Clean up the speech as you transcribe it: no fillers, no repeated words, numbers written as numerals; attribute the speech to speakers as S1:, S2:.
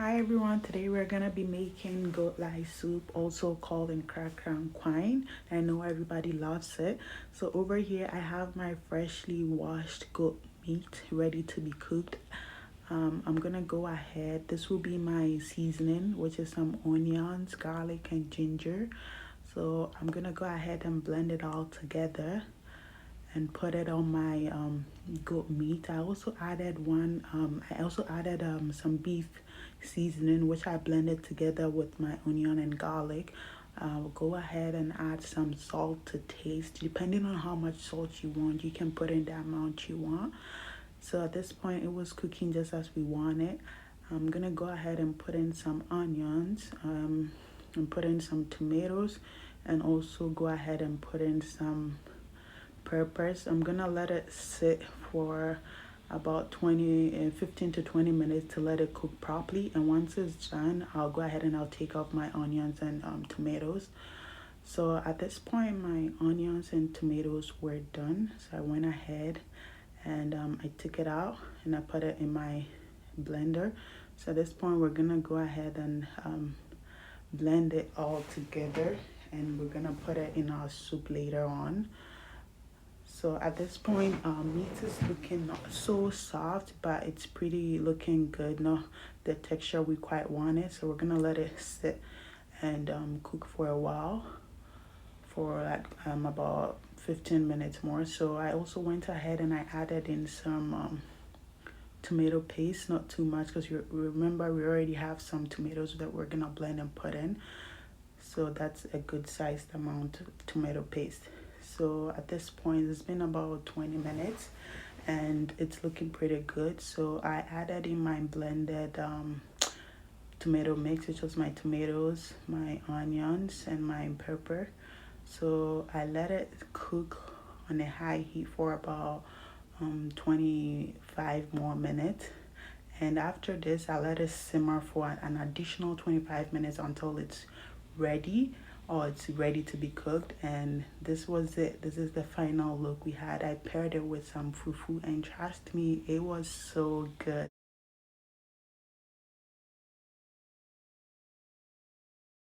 S1: Hi everyone, today we're gonna be making goat lye soup, also called Nkrakra nkwan. I know everybody loves it. So over here I have my freshly washed goat meat ready to be cooked. I'm gonna go ahead. This will be my seasoning, which is some onions, garlic, and ginger. So I'm gonna go ahead and blend it all together and put it on my goat meat. I also added some beef seasoning, which I blended together with my onion and garlic. I'll go ahead and add some salt to taste. Depending on how much salt you want, you can put in the amount you want. So at this point it was cooking just as we want it. I'm gonna go ahead and put in some onions and put in some tomatoes, and also go ahead and put in some peppers. I'm gonna let it sit for about 15 to 20 minutes to let it cook properly, and once it's done I'll go ahead and I'll take off my onions and tomatoes. So at this point my onions and tomatoes were done, so I went ahead and I took it out and I put it in my blender. So at this point we're gonna go ahead and blend it all together, and we're gonna put it in our soup later on. So at this point, meat is looking not so soft, but it's pretty looking good. Not the texture we quite wanted. So we're gonna let it sit and cook for a while, for like about 15 minutes more. So I also went ahead and I added in some tomato paste, not too much, because you remember we already have some tomatoes that we're gonna blend and put in. So that's a good sized amount of tomato paste. So at this point it's been about 20 minutes and it's looking pretty good. So I added in my blended tomato mix, which was my tomatoes, my onions, and my pepper. So I let it cook on a high heat for about 25 more minutes, and after this I let it simmer for an additional 25 minutes until it's ready, or it's ready to be cooked. And this was it. This is the final look we had. I paired it with some fufu, and trust me, it was so good.